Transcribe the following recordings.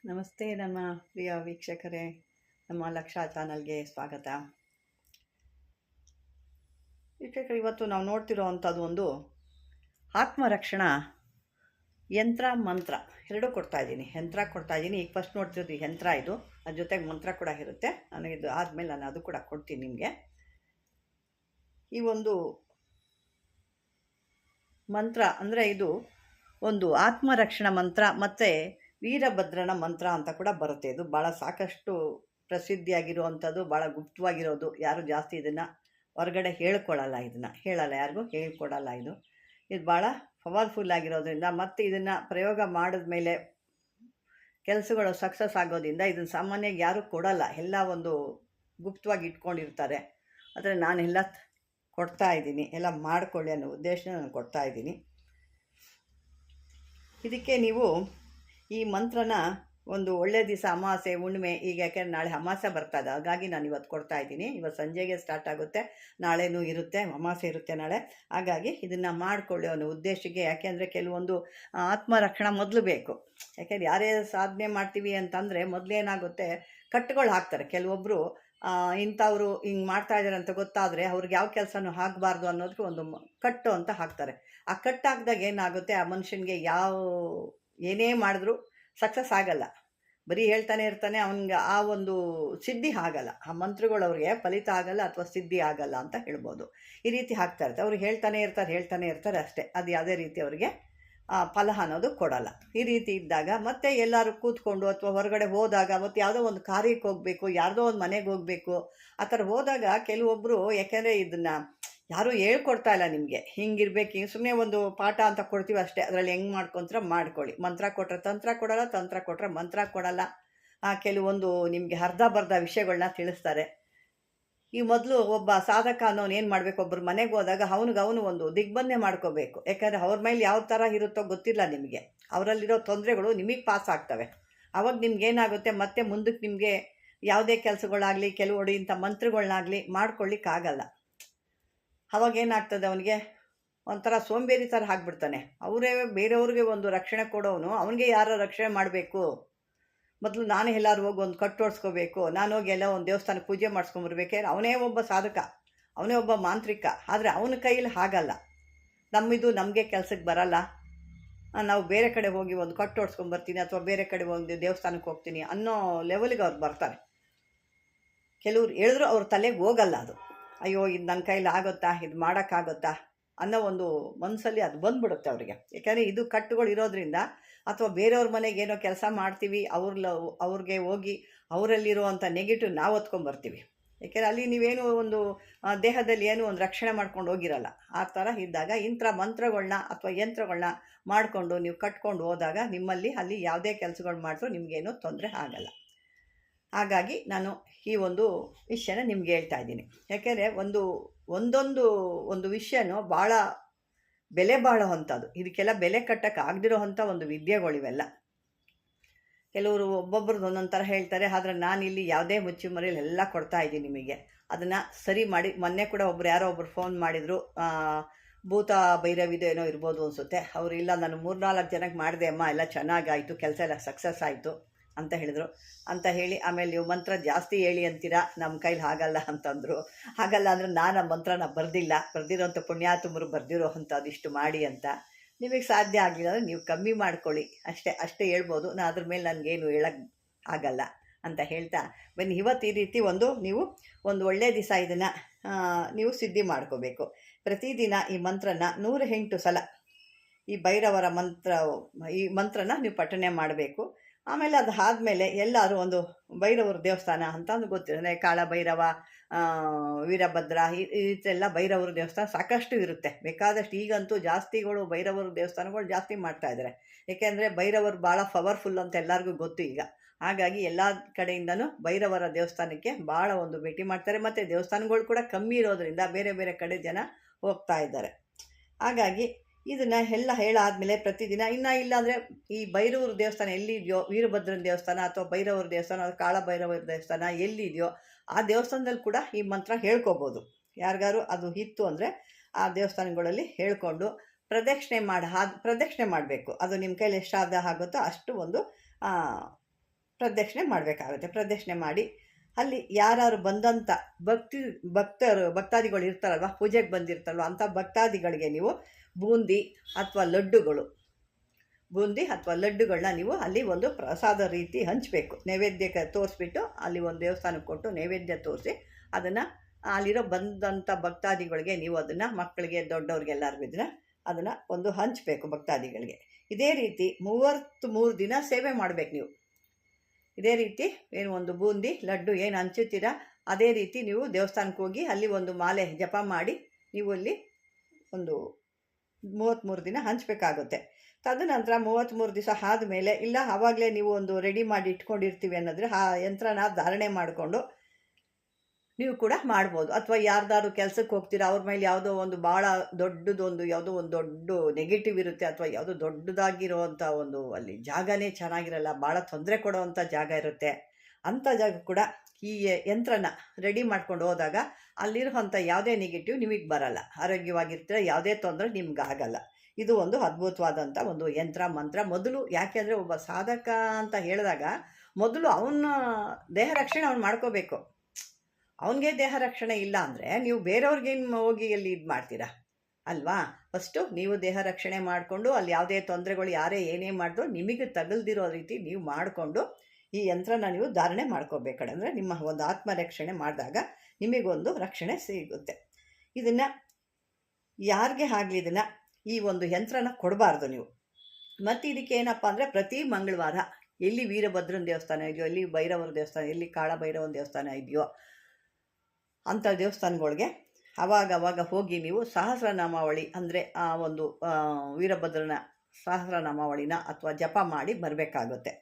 ನಮಸ್ತೆ ನಮ್ಮ ಪ್ರಿಯ ವೀಕ್ಷಕರೇ, ನಮ್ಮ ಲಕ್ಷ ಚಾನಲ್ಗೆ ಸ್ವಾಗತ. ವೀಕ್ಷಕರು, ಇವತ್ತು ನಾವು ನೋಡ್ತಿರೋ ಅಂಥದ್ದು ಒಂದು ಆತ್ಮರಕ್ಷಣಾ ಯಂತ್ರ ಮಂತ್ರ ಎರಡೂ ಕೊಡ್ತಾಯಿದ್ದೀನಿ. ಯಂತ್ರ ಕೊಡ್ತಾಯಿದ್ದೀನಿ. ಈಗ ಫಸ್ಟ್ ನೋಡ್ತಿರೋದು ಯಂತ್ರ, ಇದು ಅದ್ರ ಜೊತೆಗೆ ಮಂತ್ರ ಕೂಡ ಇರುತ್ತೆ. ನನಗಿದು ಆದಮೇಲೆ ನಾನು ಅದು ಕೂಡ ಕೊಡ್ತೀನಿ ನಿಮಗೆ. ಈ ಒಂದು ಮಂತ್ರ ಅಂದರೆ ಇದು ಒಂದು ಆತ್ಮರಕ್ಷಣಾ ಮಂತ್ರ ಮತ್ತು ವೀರಭದ್ರನ ಮಂತ್ರ ಅಂತ ಕೂಡ ಬರುತ್ತೆ. ಇದು ಭಾಳ ಸಾಕಷ್ಟು ಪ್ರಸಿದ್ಧಿಯಾಗಿರುವಂಥದ್ದು, ಭಾಳ ಗುಪ್ತವಾಗಿರೋದು. ಯಾರು ಜಾಸ್ತಿ ಇದನ್ನು ಹೊರಗಡೆ ಹೇಳ್ಕೊಳ್ಳಲ್ಲ, ಇದನ್ನು ಹೇಳಲ್ಲ, ಯಾರಿಗೂ ಹೇಳ್ಕೊಡಲ್ಲ. ಇದು ಭಾಳ ಪವರ್ಫುಲ್ ಆಗಿರೋದ್ರಿಂದ ಮತ್ತು ಇದನ್ನು ಪ್ರಯೋಗ ಮಾಡಿದ್ಮೇಲೆ ಕೆಲಸಗಳು ಸಕ್ಸಸ್ ಆಗೋದ್ರಿಂದ ಇದನ್ನು ಸಾಮಾನ್ಯವಾಗಿ ಯಾರೂ ಕೊಡಲ್ಲ, ಎಲ್ಲ ಒಂದು ಗುಪ್ತವಾಗಿ ಇಟ್ಕೊಂಡಿರ್ತಾರೆ. ಆದರೆ ನಾನೆಲ್ಲ ಕೊಡ್ತಾಯಿದ್ದೀನಿ, ಎಲ್ಲ ಮಾಡಿಕೊಳ್ಳಿ ಅನ್ನೋ ಉದ್ದೇಶ ನಾನು ಕೊಡ್ತಾಯಿದ್ದೀನಿ. ಇದಕ್ಕೆ ನೀವು ಈ ಮಂತ್ರನ ಒಂದು ಒಳ್ಳೆಯ ದಿವಸ, ಅಮಾವಾಸ್ಯೆ, ಹುಣ್ಣಿಮೆ, ಈಗ ಯಾಕೆಂದರೆ ನಾಳೆ ಅಮಾವಾಸ್ಯೆ ಬರ್ತಾ ಇದೆ, ಹಾಗಾಗಿ ನಾನು ಇವತ್ತು ಕೊಡ್ತಾಯಿದ್ದೀನಿ. ಇವತ್ತು ಸಂಜೆಗೆ ಸ್ಟಾರ್ಟ್ ಆಗುತ್ತೆ, ನಾಳೆನೂ ಇರುತ್ತೆ, ಅಮಾವಾಸ್ಯೆ ಇರುತ್ತೆ ನಾಳೆ. ಹಾಗಾಗಿ ಇದನ್ನು ಮಾಡಿಕೊಳ್ಳಿ ಅನ್ನೋ ಉದ್ದೇಶಕ್ಕೆ. ಯಾಕೆಂದರೆ ಕೆಲವೊಂದು ಆತ್ಮರಕ್ಷಣಾ ಮೊದಲು ಬೇಕು. ಯಾಕೆಂದರೆ ಯಾರೇ ಸಾಧನೆ ಮಾಡ್ತೀವಿ ಅಂತಂದರೆ ಮೊದಲೇನಾಗುತ್ತೆ, ಕಟ್ಟುಗಳು ಹಾಕ್ತಾರೆ. ಕೆಲವೊಬ್ಬರು ಇಂಥವರು ಹಿಂಗೆ ಮಾಡ್ತಾಯಿದ್ದಾರೆ ಅಂತ ಗೊತ್ತಾದರೆ ಅವ್ರಿಗೆ ಯಾವ ಕೆಲಸನೂ ಆಗಬಾರ್ದು ಅನ್ನೋದಕ್ಕೆ ಒಂದು ಕಟ್ಟು ಅಂತ ಹಾಕ್ತಾರೆ. ಆ ಕಟ್ಟು ಹಾಕಿದಾಗ ಏನಾಗುತ್ತೆ, ಆ ಮನುಷ್ಯನಿಗೆ ಏನೇ ಮಾಡಿದ್ರು ಸಕ್ಸಸ್ ಆಗಲ್ಲ, ಬರೀ ಹೇಳ್ತಾನೆ ಇರ್ತಾನೆ, ಅವನಿಗೆ ಆ ಒಂದು ಸಿದ್ಧಿ ಆಗಲ್ಲ. ಆ ಮಂತ್ರಗಳು ಅವ್ರಿಗೆ ಫಲಿತ ಆಗಲ್ಲ ಅಥವಾ ಸಿದ್ಧಿ ಆಗಲ್ಲ ಅಂತ ಹೇಳ್ಬೋದು. ಈ ರೀತಿ ಹಾಕ್ತಾ ಇರ್ತಾರೆ, ಅವ್ರು ಹೇಳ್ತಾನೆ ಇರ್ತಾರೆ ಅಷ್ಟೇ. ಅದು ಯಾವುದೇ ರೀತಿ ಅವರಿಗೆ ಫಲ ಅನ್ನೋದು ಕೊಡಲ್ಲ. ಈ ರೀತಿ ಇದ್ದಾಗ ಮತ್ತೆ ಎಲ್ಲರೂ ಕೂತ್ಕೊಂಡು ಅಥವಾ ಹೊರಗಡೆ ಹೋದಾಗ, ಮತ್ತು ಯಾವುದೋ ಒಂದು ಕಾರ್ಯಕ್ಕೆ ಹೋಗಬೇಕು, ಯಾರ್ದೋ ಒಂದು ಮನೆಗೆ ಹೋಗಬೇಕು, ಆ ಥರ ಹೋದಾಗ ಕೆಲವೊಬ್ಬರು, ಯಾಕೆಂದರೆ ಇದನ್ನು ಯಾರೂ ಹೇಳ್ಕೊಡ್ತಾ ಇಲ್ಲ ನಿಮಗೆ, ಹಿಂಗಿರ್ಬೇಕು, ಹಿಂಗೆ ಸುಮ್ಮನೆ ಒಂದು ಪಾಠ ಅಂತ ಕೊಡ್ತೀವಿ ಅಷ್ಟೇ. ಅದರಲ್ಲಿ ಹೆಂಗೆ ಮಾಡ್ಕೊತೀರ ಮಾಡ್ಕೊಳ್ಳಿ. ಮಂತ್ರ ಕೊಟ್ಟರೆ ತಂತ್ರ ಕೊಡಲ್ಲ, ತಂತ್ರ ಕೊಟ್ಟರೆ ಮಂತ್ರ ಕೊಡಲ್ಲ. ಕೆಲವೊಂದು ನಿಮಗೆ ಅರ್ಧ ಬರ್ಧ ವಿಷಯಗಳನ್ನ ತಿಳಿಸ್ತಾರೆ. ಈ ಮೊದಲು ಒಬ್ಬ ಸಾಧಕ ಅನ್ನೋನು ಏನು ಮಾಡಬೇಕು, ಒಬ್ಬರು ಮನೆಗೆ ಹೋದಾಗ ಅವನು ಒಂದು ದಿಗ್ಬಂಧನೆ ಮಾಡ್ಕೋಬೇಕು. ಯಾಕಂದರೆ ಅವ್ರ ಮೇಲೆ ಯಾವ ಥರ ಇರುತ್ತೋ ಗೊತ್ತಿಲ್ಲ ನಿಮಗೆ, ಅವರಲ್ಲಿರೋ ತೊಂದರೆಗಳು ನಿಮಗೆ ಪಾಸ್ ಆಗ್ತವೆ. ಆವಾಗ ನಿಮ್ಗೇನಾಗುತ್ತೆ, ಮತ್ತೆ ಮುಂದಕ್ಕೆ ನಿಮಗೆ ಯಾವುದೇ ಕೆಲಸಗಳಾಗಲಿ, ಕೆಲವು ಇಂಥ ಮಂತ್ರಗಳನ್ನಾಗಲಿ ಮಾಡ್ಕೊಳ್ಳಿಕ್ಕಾಗಲ್ಲ. ಅವಾಗ ಏನಾಗ್ತದೆ, ಅವನಿಗೆ ಒಂಥರ ಸೋಂಬೇರಿ ಥರ ಆಗಿಬಿಡ್ತಾನೆ. ಅವರೇ ಬೇರೆಯವ್ರಿಗೆ ಒಂದು ರಕ್ಷಣೆ ಕೊಡೋನು, ಅವನಿಗೆ ಯಾರೋ ರಕ್ಷಣೆ ಮಾಡಬೇಕು, ಮೊದಲು ನಾನೇ ಎಲ್ಲರೂ ಹೋಗಿ ಒಂದು ಕಟ್ಟೋಡ್ಸ್ಕೋಬೇಕು, ನಾನು ಹೋಗಿ ಎಲ್ಲ ಒಂದು ದೇವಸ್ಥಾನಕ್ಕೆ ಪೂಜೆ ಮಾಡಿಸ್ಕೊಂಬರ್ಬೇಕೆ, ಅವನೇ ಒಬ್ಬ ಸಾಧಕ, ಅವನೇ ಒಬ್ಬ ಮಾಂತ್ರಿಕ. ಆದರೆ ಅವನ ಕೈಯಲ್ಲಿ ಆಗಲ್ಲ. ನಮಗೆ ಕೆಲಸಕ್ಕೆ ಬರಲ್ಲ, ನಾವು ಬೇರೆ ಕಡೆ ಹೋಗಿ ಒಂದು ಕಟ್ಟೋಡ್ಸ್ಕೊಂಬರ್ತೀನಿ ಅಥವಾ ಬೇರೆ ಕಡೆ ಒಂದು ದೇವಸ್ಥಾನಕ್ಕೆ ಹೋಗ್ತೀನಿ ಅನ್ನೋ ಲೆವೆಲ್ಗೆ ಅವ್ರು ಬರ್ತಾರೆ. ಕೆಲವ್ರು ಹೇಳಿದ್ರು ಅವ್ರ ತಲೆಗೆ ಹೋಗಲ್ಲ ಅದು. ಅಯ್ಯೋ, ಇದು ನನ್ನ ಕೈಲಿ ಆಗುತ್ತಾ, ಇದು ಮಾಡೋಕ್ಕಾಗುತ್ತಾ ಅನ್ನೋ ಒಂದು ಮನಸ್ಸಲ್ಲಿ ಅದು ಬಂದುಬಿಡುತ್ತೆ ಅವರಿಗೆ. ಯಾಕೆಂದರೆ ಇದು ಕಟ್ಟುಗಳು ಇರೋದ್ರಿಂದ, ಅಥವಾ ಬೇರೆಯವ್ರ ಮನೆಗೆ ಏನೋ ಕೆಲಸ ಮಾಡ್ತೀವಿ, ಅವ್ರಿಗೆ ಹೋಗಿ ಅವರಲ್ಲಿರುವಂಥ ನೆಗೆಟಿವ್ ನಾವು ಹೊತ್ಕೊಂಬರ್ತೀವಿ. ಯಾಕೆಂದರೆ ಅಲ್ಲಿ ನೀವೇನು ಒಂದು ದೇಹದಲ್ಲಿ ಏನು ಒಂದು ರಕ್ಷಣೆ ಮಾಡ್ಕೊಂಡು ಹೋಗಿರಲ್ಲ. ಆ ಥರ ಇದ್ದಾಗ ಇಂಥ ಮಂತ್ರಗಳನ್ನ ಅಥವಾ ಯಂತ್ರಗಳನ್ನ ಮಾಡಿಕೊಂಡು ನೀವು ಕಟ್ಕೊಂಡು ಹೋದಾಗ ನಿಮ್ಮಲ್ಲಿ ಅಲ್ಲಿ ಯಾವುದೇ ಕೆಲಸಗಳು ಮಾಡಿದ್ರೂ ನಿಮಗೇನು ತೊಂದರೆ ಆಗಲ್ಲ. ಹಾಗಾಗಿ ನಾನು ಈ ಒಂದು ವಿಷಯನ ನಿಮ್ಗೆ ಹೇಳ್ತಾ ಇದ್ದೀನಿ. ಯಾಕೆಂದರೆ ಒಂದೊಂದು ವಿಷಯನೂ ಭಾಳ ಬೆಲೆ ಬಾಳುವಂಥದ್ದು. ಇದಕ್ಕೆಲ್ಲ ಬೆಲೆ ಕಟ್ಟಕ್ಕೆ ಆಗದಿರೋ ಅಂಥ ಒಂದು ವಿದ್ಯೆಗಳಿವೆಲ್ಲ. ಕೆಲವರು ಒಬ್ಬೊಬ್ರದ್ದು ಒಂದೊಂದು ಥರ ಹೇಳ್ತಾರೆ, ಆದರೆ ನಾನಿಲ್ಲಿ ಯಾವುದೇ ಮುಚ್ಚುಮರೆಯಲ್ಲಿ ಎಲ್ಲ ಕೊಡ್ತಾ ಇದ್ದೀನಿ ನಿಮಗೆ. ಅದನ್ನು ಸರಿ ಮಾಡಿ. ಮೊನ್ನೆ ಕೂಡ ಯಾರೋ ಒಬ್ಬರು ಫೋನ್ ಮಾಡಿದರು, ಭೂತ ಭೈರವಿದು ಏನೋ ಇರ್ಬೋದು ಅನಿಸುತ್ತೆ. ಅವರು ಇಲ್ಲ, ನಾನು 3-4 ಜನಕ್ಕೆ ಮಾಡಿದೆ ಅಮ್ಮ, ಎಲ್ಲ ಚೆನ್ನಾಗಾಯಿತು, ಕೆಲಸ ಎಲ್ಲ ಸಕ್ಸಸ್ ಆಯಿತು ಅಂತ ಹೇಳಿದರು. ಅಂತ ಹೇಳಿ ಆಮೇಲೆ ನೀವು ಮಂತ್ರ ಜಾಸ್ತಿ ಹೇಳಿ ಅಂತೀರಾ, ನಮ್ಮ ಕೈಲಿ ಆಗಲ್ಲ ಅಂತಂದರು. ಹಾಗಲ್ಲ ಅಂದರೆ ನಾನು ಆ ಮಂತ್ರನ ಬರ್ದಿರೋಂಥ ಪುಣ್ಯಾತ್ಮರು ಬರ್ದಿರೋ ಅಂಥದ್ದು ಇಷ್ಟು ಮಾಡಿ ಅಂತ. ನಿಮಗೆ ಸಾಧ್ಯ ಆಗಲಿಲ್ಲ ಅಂದರೆ ನೀವು ಕಮ್ಮಿ ಮಾಡ್ಕೊಳ್ಳಿ, ಅಷ್ಟೇ ಹೇಳ್ಬೋದು. ನಾನು ಅದ್ರ ಮೇಲೆ ನನಗೇನು ಹೇಳಕ್ಕೆ ಆಗಲ್ಲ ಅಂತ ಹೇಳ್ತಾ ಬನ್ನಿ. ಇವತ್ತು ಈ ರೀತಿ ನೀವು ಒಂದು ಒಳ್ಳೆಯ ದಿವಸ ಇದನ್ನು ನೀವು ಸಿದ್ಧಿ ಮಾಡ್ಕೋಬೇಕು. ಪ್ರತಿದಿನ ಈ ಮಂತ್ರನ 108 ಸಲ ಈ ಭೈರವರ ಈ ಮಂತ್ರನ ನೀವು ಪಠನೆ ಮಾಡಬೇಕು. ಆಮೇಲೆ ಅದು ಆದಮೇಲೆ ಎಲ್ಲರೂ ಒಂದು ಭೈರವರ ದೇವಸ್ಥಾನ ಅಂತ ಗೊತ್ತಿದೆ, ಕಾಳ ಭೈರವ, ವೀರಭದ್ರ, ಈ ರೀತಿಯೆಲ್ಲ ಭೈರವರ ದೇವಸ್ಥಾನ ಸಾಕಷ್ಟು ಇರುತ್ತೆ, ಬೇಕಾದಷ್ಟು. ಈಗಂತೂ ಜಾಸ್ತಿಗಳು ಭೈರವರ ದೇವಸ್ಥಾನಗಳು ಜಾಸ್ತಿ ಮಾಡ್ತಾಯಿದ್ದಾರೆ. ಏಕೆಂದರೆ ಭೈರವರು ಭಾಳ ಪವರ್ಫುಲ್ ಅಂತ ಎಲ್ಲರಿಗೂ ಗೊತ್ತು ಈಗ. ಹಾಗಾಗಿ ಎಲ್ಲ ಕಡೆಯಿಂದನೂ ಭೈರವರ ದೇವಸ್ಥಾನಕ್ಕೆ ಭಾಳ ಒಂದು ಭೇಟಿ ಮಾಡ್ತಾರೆ. ಮತ್ತು ದೇವಸ್ಥಾನಗಳು ಕೂಡ ಕಮ್ಮಿ ಇರೋದರಿಂದ ಬೇರೆ ಬೇರೆ ಕಡೆ ಜನ ಹೋಗ್ತಾ ಇದ್ದಾರೆ. ಹಾಗಾಗಿ ಇದನ್ನು ಎಲ್ಲ ಹೇಳಾದಮೇಲೆ ಪ್ರತಿದಿನ, ಇಲ್ಲಾಂದರೆ ಈ ಭೈರವರ ದೇವಸ್ಥಾನ ಎಲ್ಲಿದೆಯೋ, ವೀರಭದ್ರನ ದೇವಸ್ಥಾನ ಅಥವಾ ಭೈರವರ ದೇವಸ್ಥಾನ, ಕಾಳ ಭೈರವರ ದೇವಸ್ಥಾನ ಎಲ್ಲಿದೆಯೋ ಆ ದೇವಸ್ಥಾನದಲ್ಲಿ ಕೂಡ ಈ ಮಂತ್ರ ಹೇಳ್ಕೊಬೋದು. ಯಾರಿಗಾರು ಅದು ಇತ್ತು ಅಂದರೆ ಆ ದೇವಸ್ಥಾನಗಳಲ್ಲಿ ಹೇಳ್ಕೊಂಡು ಪ್ರದಕ್ಷಿಣೆ ಮಾಡಬೇಕು. ಅದು ನಿಮ್ಮ ಕೈಲಿ ಎಷ್ಟು ಆಗುತ್ತೋ ಅಷ್ಟು ಒಂದು ಪ್ರದಕ್ಷಿಣೆ ಮಾಡಬೇಕಾಗುತ್ತೆ. ಪ್ರದಕ್ಷಿಣೆ ಮಾಡಿ ಅಲ್ಲಿ ಯಾರು ಬಂದಂಥ ಭಕ್ತಾದಿಗಳು ಇರ್ತಾರಲ್ವ, ಪೂಜೆಗೆ ಬಂದಿರ್ತಾರಲ್ವ, ಅಂಥ ಭಕ್ತಾದಿಗಳಿಗೆ ನೀವು ಬೂಂದಿ ಅಥವಾ ಲಡ್ಡುಗಳನ್ನ ನೀವು ಅಲ್ಲಿ ಒಂದು ಪ್ರಸಾದ ರೀತಿ ಹಂಚಬೇಕು. ನೈವೇದ್ಯಕ್ಕೆ ತೋರಿಸ್ಬಿಟ್ಟು ಅಲ್ಲಿ ಒಂದು ದೇವಸ್ಥಾನಕ್ಕೆ ಕೊಟ್ಟು ನೈವೇದ್ಯ ತೋರಿಸಿ ಅದನ್ನು ಅಲ್ಲಿರೋ ಬಂದಂಥ ಭಕ್ತಾದಿಗಳಿಗೆ ನೀವು ಅದನ್ನು ಮಕ್ಕಳಿಗೆ ದೊಡ್ಡವ್ರಿಗೆ ಎಲ್ಲರಿಗೂ ಅದನ್ನು ಒಂದು ಹಂಚಬೇಕು ಭಕ್ತಾದಿಗಳಿಗೆ. ಇದೇ ರೀತಿ 33 ದಿನ ಸೇವೆ ಮಾಡಬೇಕು ನೀವು. ಇದೇ ರೀತಿ ಏನು ಒಂದು ಬೂಂದಿ ಲಡ್ಡು ಏನು ಹಂಚುತ್ತೀರಾ ಅದೇ ರೀತಿ ನೀವು ದೇವಸ್ಥಾನಕ್ಕೆ ಹೋಗಿ ಅಲ್ಲಿ ಒಂದು ಮಾಲೆ ಜಪ ಮಾಡಿ ನೀವು ಅಲ್ಲಿ ಒಂದು 33 ದಿನ ಹಂಚಬೇಕಾಗುತ್ತೆ. ತದನಂತರ 33 ದಿವಸ ಆದಮೇಲೆ ಇಲ್ಲ ಆವಾಗಲೇ ನೀವು ಒಂದು ರೆಡಿ ಮಾಡಿ ಇಟ್ಕೊಂಡಿರ್ತೀವಿ ಅನ್ನೋದ್ರೆ ಆ ಯಂತ್ರನ ಧಾರಣೆ ಮಾಡಿಕೊಂಡು ನೀವು ಕೂಡ ಮಾಡ್ಬೋದು. ಅಥವಾ ಯಾರ್ದಾದ್ರು ಕೆಲಸಕ್ಕೆ ಹೋಗ್ತೀರಾ, ಅವ್ರ ಮೇಲೆ ಯಾವುದೋ ಒಂದು ಭಾಳ ದೊಡ್ಡದೊಂದು ಯಾವುದೋ ಒಂದು ದೊಡ್ಡ ನೆಗೆಟಿವ್ ಇರುತ್ತೆ, ಅಥವಾ ಯಾವುದೋ ದೊಡ್ಡದಾಗಿರೋವಂಥ ಒಂದು ಅಲ್ಲಿ ಜಾಗನೇ ಚೆನ್ನಾಗಿರಲ್ಲ, ಭಾಳ ತೊಂದರೆ ಕೊಡೋವಂಥ ಜಾಗ ಇರುತ್ತೆ. ಅಂಥ ಜಾಗ ಕೂಡ ಈ ಯಂತ್ರನ ರೆಡಿ ಮಾಡ್ಕೊಂಡು ಹೋದಾಗ ಅಲ್ಲಿರುವಂಥ ಯಾವುದೇ ನೆಗೆಟಿವ್ ನಿಮಗೆ ಬರಲ್ಲ, ಆರೋಗ್ಯವಾಗಿರ್ತೀರ, ಯಾವುದೇ ತೊಂದರೆ ನಿಮ್ಗೆ ಆಗಲ್ಲ. ಇದು ಒಂದು ಅದ್ಭುತವಾದಂಥ ಒಂದು ಯಂತ್ರ ಮಂತ್ರ. ಮೊದಲು ಯಾಕೆಂದರೆ ಒಬ್ಬ ಸಾಧಕ ಅಂತ ಹೇಳಿದಾಗ ಮೊದಲು ಅವನ ದೇಹ ರಕ್ಷಣೆ ಅವ್ನು ಮಾಡ್ಕೋಬೇಕು. ಅವನಿಗೆ ದೇಹ ರಕ್ಷಣೆ ಇಲ್ಲ ಅಂದರೆ ನೀವು ಬೇರೆಯವ್ರಿಗೇನು ಹೋಗಿ ಅಲ್ಲಿ ಇದು ಮಾಡ್ತೀರಾ ಅಲ್ವಾ? ಫಸ್ಟು ನೀವು ದೇಹ ರಕ್ಷಣೆ ಮಾಡಿಕೊಂಡು ಅಲ್ಲಿ ಯಾವುದೇ ತೊಂದರೆಗಳು ಯಾರೇ ಏನೇ ಮಾಡಿದ್ರು ನಿಮಗೆ ತಗಲ್ದಿರೋ ರೀತಿ ನೀವು ಮಾಡಿಕೊಂಡು ಈ ಯಂತ್ರನ ನೀವು ಧಾರಣೆ ಮಾಡ್ಕೋಬೇಕಡೆ. ಅಂದರೆ ನಿಮ್ಮ ಒಂದು ಆತ್ಮರಕ್ಷಣೆ ಮಾಡಿದಾಗ ನಿಮಗೊಂದು ರಕ್ಷಣೆ ಸಿಗುತ್ತೆ. ಇದನ್ನು ಯಾರಿಗೆ ಆಗಲಿ ಇದನ್ನು ಈ ಒಂದು ಯಂತ್ರನ ಕೊಡಬಾರ್ದು ನೀವು. ಮತ್ತು ಇದಕ್ಕೆ ಏನಪ್ಪ ಅಂದರೆ ಪ್ರತಿ ಮಂಗಳವಾರ ಎಲ್ಲಿ ವೀರಭದ್ರನ ದೇವಸ್ಥಾನ ಇದೆಯೋ, ಎಲ್ಲಿ ಭೈರವರ ದೇವಸ್ಥಾನ, ಎಲ್ಲಿ ಕಾಳಭೈರವನ ದೇವಸ್ಥಾನ ಇದೆಯೋ ಅಂಥ ದೇವಸ್ಥಾನಗಳಿಗೆ ಅವಾಗ ಹೋಗಿ ನೀವು ಸಹಸ್ರನಾಮಾವಳಿ ಅಂದರೆ ಆ ಒಂದು ವೀರಭದ್ರನ ಸಹಸ್ರನಾಮಾವಳಿನ ಅಥವಾ ಜಪ ಮಾಡಿ ಬರಬೇಕಾಗುತ್ತೆ.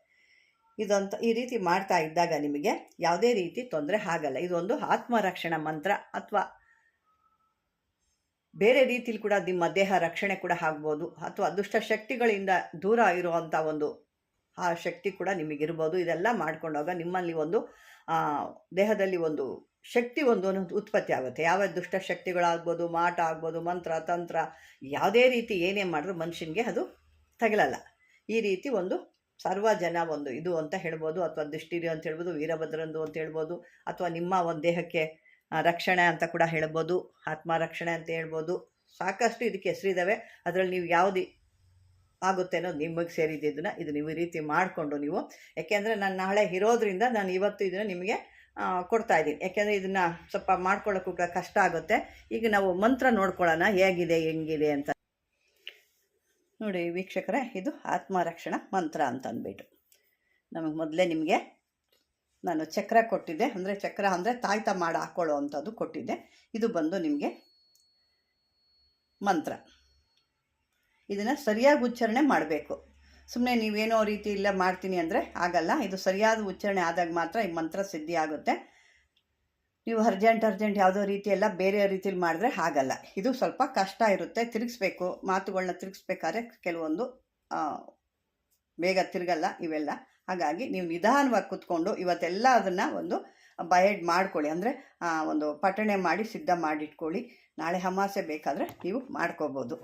ಈ ರೀತಿ ಮಾಡ್ತಾ ಇದ್ದಾಗ ನಿಮಗೆ ಯಾವುದೇ ರೀತಿ ತೊಂದರೆ ಆಗಲ್ಲ. ಇದೊಂದು ಆತ್ಮರಕ್ಷಣಾ ಮಂತ್ರ. ಅಥವಾ ಬೇರೆ ರೀತಿಲಿ ಕೂಡ ನಿಮ್ಮ ದೇಹ ರಕ್ಷಣೆ ಕೂಡ ಆಗ್ಬೋದು, ಅಥವಾ ದುಷ್ಟಶಕ್ತಿಗಳಿಂದ ದೂರ ಇರುವಂಥ ಒಂದು ಆ ಶಕ್ತಿ ಕೂಡ ನಿಮಗಿರ್ಬೋದು. ಇದೆಲ್ಲ ಮಾಡ್ಕೊಂಡಾಗ ನಿಮ್ಮಲ್ಲಿ ಒಂದು ದೇಹದಲ್ಲಿ ಒಂದು ಶಕ್ತಿ ಒಂದು ಉತ್ಪತ್ತಿ ಆಗುತ್ತೆ. ಯಾವ ದುಷ್ಟಶಕ್ತಿಗಳಾಗ್ಬೋದು, ಮಾಟ ಆಗ್ಬೋದು, ಮಂತ್ರ ತಂತ್ರ ಯಾವುದೇ ರೀತಿ ಏನೇ ಮಾಡಿದ್ರು ಮನುಷ್ಯನಿಗೆ ಅದು ತಗಲಲ್ಲ. ಈ ರೀತಿ ಒಂದು ಸರ್ವಜನ ಒಂದು ಇದು ಅಂತ ಹೇಳ್ಬೋದು, ಅಥವಾ ದೃಷ್ಟಿರಿ ಅಂತ ಹೇಳ್ಬೋದು, ವೀರಭದ್ರಂದು ಅಂತ ಹೇಳ್ಬೋದು, ಅಥವಾ ನಿಮ್ಮ ಒಂದು ದೇಹಕ್ಕೆ ರಕ್ಷಣೆ ಅಂತ ಕೂಡ ಹೇಳ್ಬೋದು, ಆತ್ಮರಕ್ಷಣೆ ಅಂತ ಹೇಳ್ಬೋದು. ಸಾಕಷ್ಟು ಇದಕ್ಕೆ ಹೆಸರಿದ್ದಾವೆ. ಅದರಲ್ಲಿ ನೀವು ಯಾವುದು ಆಗುತ್ತೆ ಅನ್ನೋದು ನಿಮಗೆ ಸೇರಿದ್ದನ್ನು ಇದು ನೀವು ಈ ರೀತಿ ಮಾಡಿಕೊಂಡು ನೀವು, ಯಾಕೆಂದರೆ ನಾನು ನಾಳೆ ಇರೋದ್ರಿಂದ ನಾನು ಇವತ್ತು ಇದನ್ನು ನಿಮಗೆ ಕೊಡ್ತಾಯಿದ್ದೀನಿ. ಯಾಕೆಂದರೆ ಇದನ್ನು ಸ್ವಲ್ಪ ಮಾಡ್ಕೊಳ್ಳೋಕ್ಕೂ ಕೂಡ ಕಷ್ಟ ಆಗುತ್ತೆ. ಈಗ ನಾವು ಮಂತ್ರ ನೋಡ್ಕೊಳ್ಳೋಣ ಹೇಗಿದೆ ಹೆಂಗಿದೆ ಅಂತ. ನೋಡಿ ವೀಕ್ಷಕರೇ, ಇದು ಆತ್ಮರಕ್ಷಣಾ ಮಂತ್ರ ಅಂತ ಅಂದ್ಬಿಟ್ಟು ನಮಗೆ ಮೊದಲೇ ನಿಮಗೆ ನಾನು ಚಕ್ರ ಕೊಟ್ಟಿದ್ದೆ. ಅಂದರೆ ಚಕ್ರ ಅಂದರೆ ತಾಯ್ತ ಮಾಡಿ ಹಾಕ್ಕೊಳ್ಳೋ ಅಂಥದ್ದು ಕೊಟ್ಟಿದ್ದೆ. ಇದು ಬಂದು ನಿಮಗೆ ಮಂತ್ರ. ಇದನ್ನು ಸರಿಯಾಗಿ ಉಚ್ಚಾರಣೆ ಮಾಡಬೇಕು. ಸುಮ್ಮನೆ ನೀವೇನೋ ರೀತಿ ಇಲ್ಲ ಮಾಡ್ತೀನಿ ಅಂದರೆ ಆಗಲ್ಲ. ಇದು ಸರಿಯಾದ ಉಚ್ಚಾರಣೆ ಆದಾಗ ಮಾತ್ರ ಈ ಮಂತ್ರ ಸಿದ್ಧಿ ಆಗುತ್ತೆ. ನೀವು ಅರ್ಜೆಂಟ್ ಯಾವುದೋ ರೀತಿ ಎಲ್ಲ ಬೇರೆ ರೀತಿಯಲ್ಲಿ ಮಾಡಿದ್ರೆ ಆಗಲ್ಲ. ಇದು ಸ್ವಲ್ಪ ಕಷ್ಟ ಇರುತ್ತೆ. ತಿರುಗಿಸ್ಬೇಕು, ಮಾತುಗಳನ್ನ ತಿರುಗಿಸ್ಬೇಕಾದ್ರೆ ಕೆಲವೊಂದು ಬೇಗ ತಿರುಗಲ್ಲ ಇವೆಲ್ಲ. ಹಾಗಾಗಿ ನೀವು ನಿಧಾನವಾಗಿ ಕೂತ್ಕೊಂಡು ಇವತ್ತೆಲ್ಲ ಅದನ್ನು ಒಂದು ಬಯಡ್ ಮಾಡ್ಕೊಳ್ಳಿ. ಅಂದರೆ ಒಂದು ಪಠಣೆ ಮಾಡಿ ಸಿದ್ಧ ಮಾಡಿಟ್ಕೊಳ್ಳಿ. ನಾಳೆ ಅಮಾವಾಸ್ಯೆ ಬೇಕಾದರೆ ನೀವು ಮಾಡ್ಕೋಬೋದು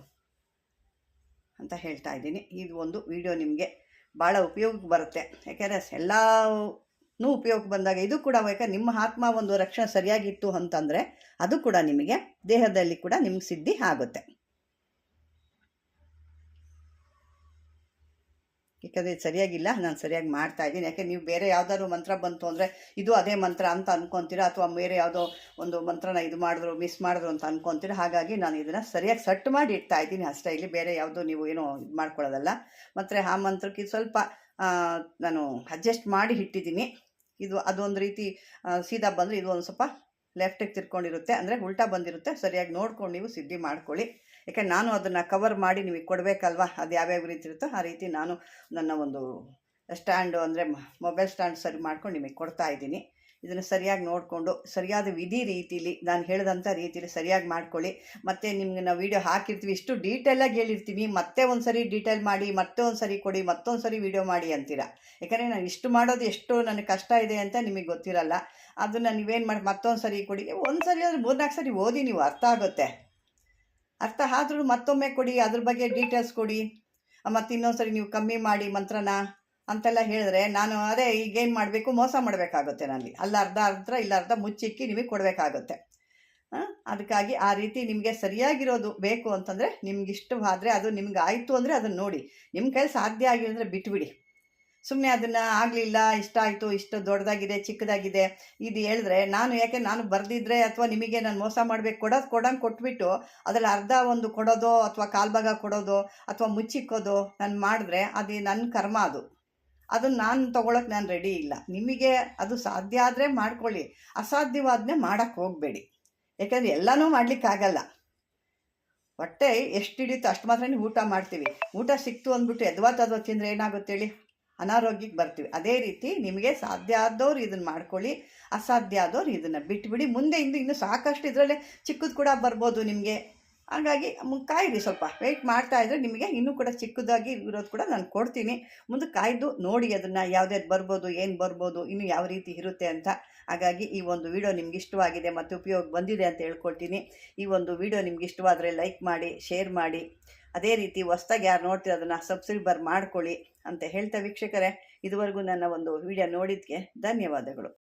ಅಂತ ಹೇಳ್ತಾ ಇದ್ದೀನಿ. ಇದು ಒಂದು ವಿಡಿಯೋ ನಿಮಗೆ ಭಾಳ ಉಪಯೋಗಕ್ಕೆ ಬರುತ್ತೆ. ಯಾಕೆಂದರೆ ಎಲ್ಲನೂ ಉಪಯೋಗಕ್ಕೆ ಬಂದಾಗ ಇದು ಕೂಡ ಯಾಕಂದ್ರೆ ನಿಮ್ಮ ಆತ್ಮ ಒಂದು ರಕ್ಷಣೆ ಸರಿಯಾಗಿತ್ತು ಅಂತಂದರೆ ಅದು ಕೂಡ ನಿಮಗೆ ದೇಹದಲ್ಲಿ ಕೂಡ ನಿಮ್ಗೆ ಸಿದ್ಧಿ ಆಗುತ್ತೆ. ಯಾಕಂದರೆ ಇದು ಸರಿಯಾಗಿಲ್ಲ, ನಾನು ಸರಿಯಾಗಿ ಮಾಡ್ತಾಯಿದ್ದೀನಿ. ಯಾಕೆ ನೀವು ಬೇರೆ ಯಾವುದಾದ್ರು ಮಂತ್ರ ಬಂತು ಅಂದರೆ ಇದು ಅದೇ ಮಂತ್ರ ಅಂತ ಅಂದ್ಕೊತೀರಾ, ಅಥವಾ ಬೇರೆ ಯಾವುದೋ ಒಂದು ಮಂತ್ರನ ಇದು ಮಾಡಿದ್ರು ಮಿಸ್ ಮಾಡಿದ್ರು ಅಂತ ಅಂದ್ಕೊತೀರಾ. ಹಾಗಾಗಿ ನಾನು ಇದನ್ನು ಸರಿಯಾಗಿ ಸೆಟ್ ಮಾಡಿ ಇಡ್ತಾಯಿದ್ದೀನಿ ಅಷ್ಟೇ. ಇಲ್ಲಿ ಬೇರೆ ಯಾವುದೋ ನೀವು ಏನೋ ಇದು ಮಾಡ್ಕೊಳ್ಳೋದಲ್ಲ. ಮತ್ತು ಆ ಮಂತ್ರಕ್ಕೆ ಸ್ವಲ್ಪ ನಾನು ಅಡ್ಜಸ್ಟ್ ಮಾಡಿ ಇಟ್ಟಿದ್ದೀನಿ. ಇದು ಅದೊಂದು ರೀತಿ ಸೀದಾ ಬಂದರೆ ಇದು ಒಂದು ಸ್ವಲ್ಪ ಲೆಫ್ಟಿಗೆ ತಿರ್ಕೊಂಡಿರುತ್ತೆ, ಅಂದರೆ ಉಲ್ಟಾ ಬಂದಿರುತ್ತೆ. ಸರಿಯಾಗಿ ನೋಡ್ಕೊಂಡು ನೀವು ಸಿದ್ಧಿ ಮಾಡ್ಕೊಳ್ಳಿ. ಯಾಕಂದ್ರೆ ನಾನು ಅದನ್ನು ಕವರ್ ಮಾಡಿ ನಿಮಗೆ ಕೊಡಬೇಕಲ್ವ, ಅದು ಯಾವ್ಯಾವ ರೀತಿ ಇರುತ್ತೋ ಆ ರೀತಿ ನಾನು ನನ್ನ ಒಂದು ಸ್ಟ್ಯಾಂಡು ಅಂದರೆ ಮೊಬೈಲ್ ಸ್ಟ್ಯಾಂಡ್ ಸರಿ ಮಾಡ್ಕೊಂಡು ನಿಮಗೆ ಕೊಡ್ತಾ ಇದ್ದೀನಿ. ಇದನ್ನು ಸರಿಯಾಗಿ ನೋಡಿಕೊಂಡು ಸರಿಯಾದ ವಿಧಿ ರೀತಿಲಿ ನಾನು ಹೇಳಿದಂಥ ರೀತಿಲಿ ಸರಿಯಾಗಿ ಮಾಡ್ಕೊಳ್ಳಿ. ಮತ್ತು ನಿಮ್ಗೆ ನಾವು ವೀಡಿಯೋ ಹಾಕಿರ್ತೀವಿ, ಇಷ್ಟು ಡೀಟೇಲಾಗಿ ಹೇಳಿರ್ತೀವಿ, ಮತ್ತೆ ಒಂದು ಸರಿ ಡೀಟೇಲ್ ಮಾಡಿ, ಮತ್ತೆ ಒಂದು ಸರಿ ಕೊಡಿ, ಮತ್ತೊಂದು ಸರಿ ವೀಡಿಯೋ ಮಾಡಿ ಅಂತೀರ. ಯಾಕಂದರೆ ನಾನು ಇಷ್ಟು ಮಾಡೋದು ಎಷ್ಟು ನನಗೆ ಕಷ್ಟ ಇದೆ ಅಂತ ನಿಮಗೆ ಗೊತ್ತಿರಲ್ಲ. ಅದನ್ನು ನೀವೇನು ಮಾಡಿ ಮತ್ತೊಂದು ಸರಿ ಕೊಡಿ. ಒಂದು ಸರಿ ಆದರೆ 3-4 ಸರಿ ಓದಿ, ನೀವು ಅರ್ಥ ಆಗುತ್ತೆ. ಅರ್ಥ ಆದರೂ ಮತ್ತೊಮ್ಮೆ ಕೊಡಿ, ಅದ್ರ ಬಗ್ಗೆ ಡೀಟೇಲ್ಸ್ ಕೊಡಿ. ಮತ್ತು ಇನ್ನೊಂದು ಸರಿ ನೀವು ಕಮ್ಮಿ ಮಾಡಿ ಮಂತ್ರನ ಅಂತೆಲ್ಲ ಹೇಳಿದ್ರೆ ನಾನು ಅದೇ ಈಗೇನು ಮಾಡಬೇಕು, ಮೋಸ ಮಾಡಬೇಕಾಗುತ್ತೆ ನಲ್ಲಿ. ಅಲ್ಲಿ ಅರ್ಧ ಇಲ್ಲ ಅರ್ಧ ಮುಚ್ಚಿಕ್ಕಿ ನಿಮಗೆ ಕೊಡಬೇಕಾಗುತ್ತೆ. ಅದಕ್ಕಾಗಿ ಆ ರೀತಿ ನಿಮಗೆ ಸರಿಯಾಗಿರೋದು ಬೇಕು ಅಂತಂದರೆ, ನಿಮ್ಗೆ ಇಷ್ಟವಾದರೆ, ಅದು ನಿಮ್ಗೆ ಆಯಿತು ಅಂದರೆ ಅದನ್ನು ನೋಡಿ. ನಿಮ್ಮ ಕೈಲಿ ಸಾಧ್ಯ ಆಗಿಲ್ಲ ಅಂದರೆ ಬಿಟ್ಬಿಡಿ. ಸುಮ್ಮನೆ ಅದನ್ನು ಆಗಲಿಲ್ಲ, ಇಷ್ಟ ಆಯಿತು, ಇಷ್ಟು ದೊಡ್ಡದಾಗಿದೆ, ಚಿಕ್ಕದಾಗಿದೆ ಇದು ಹೇಳಿದ್ರೆ, ನಾನು ಬರೆದಿದ್ರೆ ಅಥವಾ ನಿಮಗೆ ನಾನು ಮೋಸ ಮಾಡಬೇಕು ಕೊಡೋಂಗೆ ಕೊಟ್ಬಿಟ್ಟು ಅದರಲ್ಲಿ ಅರ್ಧ ಒಂದು ಕೊಡೋದು ಅಥವಾ ಕಾಲು ಭಾಗ ಕೊಡೋದು ಅಥವಾ ಮುಚ್ಚಿಕ್ಕೋದು ನಾನು ಮಾಡಿದ್ರೆ ಅದು ನನ್ನ ಕರ್ಮ. ಅದನ್ನು ನಾನು ತೊಗೊಳಕ್ಕೆ ನಾನು ರೆಡಿ ಇಲ್ಲ. ನಿಮಗೆ ಅದು ಸಾಧ್ಯ ಆದರೆ ಮಾಡ್ಕೊಳ್ಳಿ, ಅಸಾಧ್ಯವಾದನ್ನೇ ಮಾಡೋಕ್ಕೆ ಹೋಗಬೇಡಿ. ಯಾಕಂದರೆ ಎಲ್ಲನೂ ಮಾಡಲಿಕ್ಕಾಗಲ್ಲ. ಹೊಟ್ಟೆ ಎಷ್ಟು ಹಿಡಿಯುತ್ತೋ ಅಷ್ಟು ಮಾತ್ರ ಊಟ ಮಾಡ್ತೀವಿ. ಊಟ ಸಿಕ್ತು ಅಂದ್ಬಿಟ್ಟು ಎದ್ವಾ ತಿಂದರೆ ಏನಾಗುತ್ತೆ ಹೇಳಿ? ಅನಾರೋಗ್ಯಕ್ಕೆ ಬರ್ತೀವಿ. ಅದೇ ರೀತಿ ನಿಮಗೆ ಸಾಧ್ಯ ಆದವ್ರು ಇದನ್ನು ಮಾಡ್ಕೊಳ್ಳಿ, ಅಸಾಧ್ಯ ಆದವ್ರು ಇದನ್ನು ಬಿಟ್ಬಿಡಿ. ಮುಂದೆ ಇನ್ನೂ ಸಾಕಷ್ಟು ಇದರಲ್ಲೇ ಚಿಕ್ಕದು ಕೂಡ ಬರ್ಬೋದು ನಿಮಗೆ. ಹಾಗಾಗಿ ಕಾಯಿರಿ, ಸ್ವಲ್ಪ ವೆಯ್ಟ್ ಮಾಡ್ತಾಯಿದ್ರೆ ನಿಮಗೆ ಇನ್ನೂ ಕೂಡ ಚಿಕ್ಕದಾಗಿ ಇರೋದು ಕೂಡ ನಾನು ಕೊಡ್ತೀನಿ. ಮುಂದೆ ಕಾಯ್ದು ನೋಡಿ ಅದನ್ನು ಯಾವ್ದು ಬರ್ಬೋದು, ಏನು ಬರ್ಬೋದು, ಇನ್ನು ಯಾವ ರೀತಿ ಇರುತ್ತೆ ಅಂತ. ಹಾಗಾಗಿ ಈ ಒಂದು ವಿಡಿಯೋ ನಿಮ್ಗೆ ಇಷ್ಟವಾಗಿದೆ ಮತ್ತು ಉಪಯೋಗ ಬಂದಿದೆ ಅಂತ ಹೇಳ್ಕೊಳ್ತೀನಿ. ಈ ಒಂದು ವಿಡಿಯೋ ನಿಮ್ಗೆ ಇಷ್ಟವಾದರೆ ಲೈಕ್ ಮಾಡಿ, ಶೇರ್ ಮಾಡಿ. ಅದೇ ರೀತಿ ಹೊಸ್ದಾಗಿ ಯಾರು ನೋಡ್ತೀರೋ ಅದನ್ನು ಸಬ್ಸ್ಕ್ರೈಬರ್ ಮಾಡ್ಕೊಳ್ಳಿ ಅಂತ ಹೇಳ್ತಾ, ವೀಕ್ಷಕರೇ, ಇದುವರೆಗೂ ನನ್ನ ಒಂದು ವಿಡಿಯೋ ನೋಡಿದ್ದಕ್ಕೆ ಧನ್ಯವಾದಗಳು.